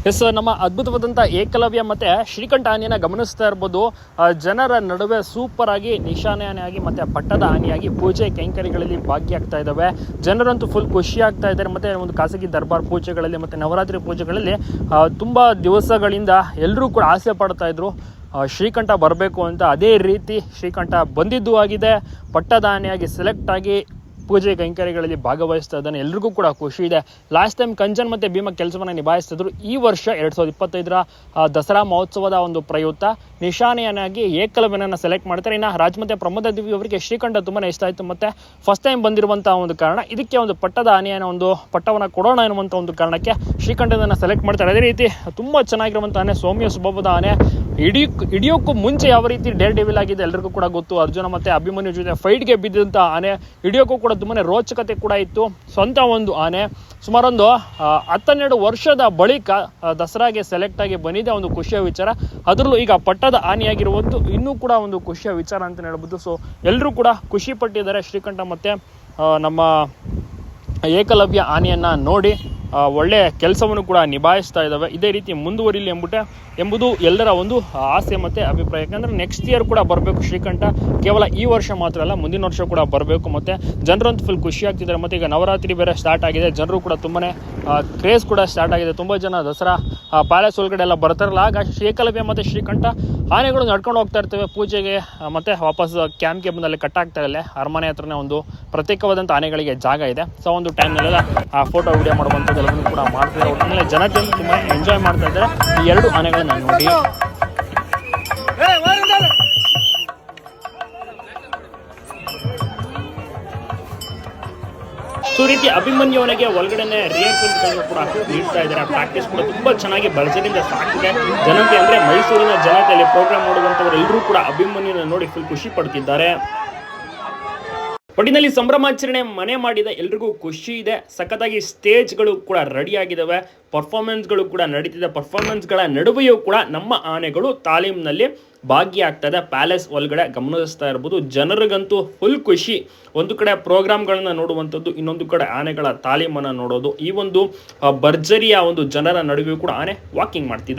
S, ನಮ್ಮ ಅದ್ಭುತವಾದಂಥ ಏಕಲವ್ಯ ಮತ್ತು ಶ್ರೀಕಂಠ ಆನೆಯನ್ನು ಗಮನಿಸ್ತಾ ಇರ್ಬೋದು. ಜನರ ನಡುವೆ ಸೂಪರ್ ಆಗಿ ನಿಶಾನೆ ಆನೆಯಾಗಿ ಮತ್ತು ಪಟ್ಟದ ಆನೆಯಾಗಿ ಪೂಜೆ ಕೈಂಕರ್ಯಗಳಲ್ಲಿ ಭಾಗಿಯಾಗ್ತಾ ಇದ್ದಾವೆ. ಜನರಂತೂ ಫುಲ್ ಖುಷಿ ಆಗ್ತಾ ಇದ್ದಾರೆ. ಮತ್ತು ಒಂದು ಖಾಸಗಿ ದರ್ಬಾರ್ ಪೂಜೆಗಳಲ್ಲಿ ಮತ್ತು ನವರಾತ್ರಿ ಪೂಜೆಗಳಲ್ಲಿ ತುಂಬ ದಿವಸಗಳಿಂದ ಎಲ್ಲರೂ ಕೂಡ ಆಸೆ ಪಡ್ತಾ ಇದ್ರು ಶ್ರೀಕಂಠ ಬರಬೇಕು ಅಂತ. ಅದೇ ರೀತಿ ಶ್ರೀಕಂಠ ಬಂದಿದ್ದು ಆಗಿದೆ. ಪಟ್ಟದ ಆನೆಯಾಗಿ ಸೆಲೆಕ್ಟ್ ಆಗಿ ಪೂಜೆ ಕೈಂಕರ್ಯಗಳಲ್ಲಿ ಭಾಗವಹಿಸ್ತಾ ಇದ್ದಾನೆ. ಎಲ್ರಿಗೂ ಕೂಡ ಖುಷಿ ಇದೆ. ಲಾಸ್ಟ್ ಟೈಮ್ ಕಂಚನ್ ಮತ್ತು ಭೀಮ ಕೆಲಸವನ್ನು ನಿಭಾಯಿಸ್ತಿದ್ರು. ಈ ವರ್ಷ 2025ರ ದಸರಾ ಮಹೋತ್ಸವದ ಒಂದು ಪ್ರಯುಕ್ತ ನಿಶಾನೆಯನ್ನಾಗಿ ಏಕಲವ್ಯನನ್ನು ಸೆಲೆಕ್ಟ್ ಮಾಡ್ತಾರೆ. ಇನ್ನು ರಾಜ್ ಮತ್ತು ಪ್ರಮೋದ ದಿವ್ಯ ಅವರಿಗೆ ಶ್ರೀಕಂಠ ತುಂಬಾ ಇಷ್ಟ ಆಯಿತು. ಮತ್ತು ಫಸ್ಟ್ ಟೈಮ್ ಬಂದಿರುವಂಥ ಒಂದು ಕಾರಣ ಇದಕ್ಕೆ ಒಂದು ಪಟ್ಟದ ಆನೆಯನ್ನು ಒಂದು ಪಟ್ಟವನ್ನು ಕೊಡೋಣ ಎನ್ನುವಂಥ ಒಂದು ಕಾರಣಕ್ಕೆ ಶ್ರೀಕಂಠದನ್ನು ಸೆಲೆಕ್ಟ್ ಮಾಡ್ತಾರೆ. ಅದೇ ರೀತಿ ತುಂಬ ಚೆನ್ನಾಗಿರುವಂಥ ಆನೆ, ಸೌಮ್ಯ ಸ್ವಭಾವದ ಆನೆ. ಹಿಡಿಯೋಕ್ಕೂ ಮುಂಚೆ ಯಾವ ರೀತಿ ಡೇರ್ ಡೆವಿಲ್ ಆಗಿದೆ ಎಲ್ರಿಗೂ ಕೂಡ ಗೊತ್ತು. ಅರ್ಜುನ ಮತ್ತು ಅಭಿಮನ್ಯು ಜೊತೆ ಫೈಟ್ಗೆ ಬಿದ್ದಂಥ ಆನೆ. ಹಿಡಿಯೋಕ್ಕೂ ಕೂಡ ತುಂಬಾ ರೋಚಕತೆ ಕೂಡ ಇತ್ತು. ಸ್ವಂತ ಒಂದು ಆನೆ ಸುಮಾರೊಂದು 12 ವರ್ಷದ ಬಳಿಕ ದಸರಾಗೆ ಸೆಲೆಕ್ಟ್ ಆಗಿ ಬಂದಿದೆ. ಒಂದು ಖುಷಿಯ ವಿಚಾರ. ಅದರಲ್ಲೂ ಈಗ ಪಟ್ಟದ ಆನೆಯಾಗಿರುವುದು ಇನ್ನೂ ಕೂಡ ಒಂದು ಖುಷಿಯ ವಿಚಾರ ಅಂತ ಹೇಳ್ಬೋದು. ಸೊ ಎಲ್ಲರೂ ಕೂಡ ಖುಷಿ ಪಟ್ಟಿದ್ದಾರೆ ಶ್ರೀಕಂಠ ಮತ್ತು ನಮ್ಮ ಏಕಲವ್ಯ ಆನೆಯನ್ನು ನೋಡಿ. ಒಳ್ಳೆಯ ಕೆಲಸವನ್ನು ಕೂಡ ನಿಭಾಯಿಸ್ತಾ ಇದ್ದಾವೆ. ಇದೇ ರೀತಿ ಮುಂದುವರಿಲಿ ಎಂಬುದು ಎಲ್ಲರ ಒಂದು ಆಸೆ ಮತ್ತು ಅಭಿಪ್ರಾಯ. ಯಾಕಂದರೆ ನೆಕ್ಸ್ಟ್ ಇಯರ್ ಕೂಡ ಬರಬೇಕು ಶ್ರೀಕಂಠ. ಕೇವಲ ಈ ವರ್ಷ ಮಾತ್ರ ಅಲ್ಲ, ಮುಂದಿನ ವರ್ಷ ಕೂಡ ಬರಬೇಕು. ಮತ್ತು ಜನರಂತೂ ಫುಲ್ ಖುಷಿ ಆಗ್ತಿದ್ದಾರೆ. ಮತ್ತು ಈಗ ನವರಾತ್ರಿ ಬೇರೆ ಸ್ಟಾರ್ಟ್ ಆಗಿದೆ. ಜನರು ಕೂಡ ತುಂಬಾ ಕ್ರೇಜ್ ಕೂಡ ಸ್ಟಾರ್ಟ್ ಆಗಿದೆ. ತುಂಬ ಜನ ದಸರಾ ಪ್ಯಾಲೇಸ್ ಒಳಗಡೆ ಎಲ್ಲ ಬರ್ತಾರಲ್ಲ, ಆಗ ಏಕಲವ್ಯ ಮತ್ತು ಶ್ರೀಕಂಠ ಆನೆಗಳು ನಡ್ಕೊಂಡು ಹೋಗ್ತಾ ಇರ್ತವೆ ಪೂಜೆಗೆ. ಮತ್ತು ವಾಪಸ್ ಕ್ಯಾಂಪ್ಗೆ ಬಂದಲ್ಲಿ ಕಟ್ಟಾಗ್ತಾರಲ್ಲೇ ಅರಮನೆ ಹತ್ರನೇ ಒಂದು ಪ್ರತ್ಯೇಕವಾದಂಥ ಆನೆಗಳಿಗೆ ಜಾಗ ಇದೆ. ಸೊ ಒಂದು ಟೈಮ್ನಲ್ಲೆಲ್ಲ ಫೋಟೋ ವಿಡಿಯೋ ಮಾಡುವಂಥದ್ದು ಎಲ್ಲವನ್ನೂ ಕೂಡ ಮಾಡ್ತಿದ್ದಾರೆ. ಒಟ್ಟಿನಲ್ಲಿ ಜನತೆ ತುಂಬ ಎಂಜಾಯ್ ಮಾಡ್ತಾ ಇದ್ದಾರೆ ಈ ಎರಡು ಆನೆಗಳನ್ನ ನೋಡಿ. ಸೊ ರೀತಿ ಅಭಿಮನ್ಯುವನಿಗೆ ಒಳಗಡೆನೆ ರಿಹರ್ಸಲ್ ಕೂಡ ನೀಡ್ತಾ ಇದ್ದಾರೆ. ಪ್ರಾಕ್ಟೀಸ್ ಕೂಡ ತುಂಬಾ ಚೆನ್ನಾಗಿ ಭರ್ಜರಿಯಿಂದ ಸಾಕ್ತಿದೆ. ಜನತೆ ಅಂದರೆ ಮೈಸೂರಿನ ಜನತೆಯಲ್ಲಿ ಪ್ರೋಗ್ರಾಮ್ ನೋಡುವಂಥವ್ರು ಎಲ್ಲರೂ ಕೂಡ ಅಭಿಮನ್ಯುನ ನೋಡಿ ಫುಲ್ ಖುಷಿ ಪಡ್ತಿದ್ದಾರೆ. ಒಟ್ಟಿನಲ್ಲಿ ಸಂಭ್ರಮಾಚರಣೆ ಮನೆ ಮಾಡಿದ ಎಲ್ರಿಗೂ ಖುಷಿ ಇದೆ. ಸಖತ್ತಾಗಿ ಸ್ಟೇಜ್ಗಳು ಕೂಡ ರೆಡಿ ಆಗಿದ್ದಾವೆ. ಪರ್ಫಾರ್ಮೆನ್ಸ್ಗಳು ಕೂಡ ನಡೀತಿದೆ. ಪರ್ಫಾರ್ಮೆನ್ಸ್ಗಳ ನಡುವೆಯೂ ಕೂಡ ನಮ್ಮ ಆನೆಗಳು ತಾಲೀಮ್ನಲ್ಲಿ ಭಾಗಿಯಾಗ್ತದೆ. ಪ್ಯಾಲೇಸ್ ಒಳಗಡೆ ಗಮನಿಸ್ತಾ ಇರ್ಬೋದು. ಜನರಿಗಂತೂ ಫುಲ್ ಖುಷಿ. ಒಂದು ಕಡೆ ಪ್ರೋಗ್ರಾಮ್ಗಳನ್ನ ನೋಡುವಂಥದ್ದು, ಇನ್ನೊಂದು ಕಡೆ ಆನೆಗಳ ತಾಲೀಮನ್ನು ನೋಡೋದು. ಈ ಒಂದು ಭರ್ಜರಿಯ ಒಂದು ಜನರ ನಡುವೆಯೂ ಕೂಡ ಆನೆ ವಾಕಿಂಗ್ ಮಾಡ್ತಿದೆ.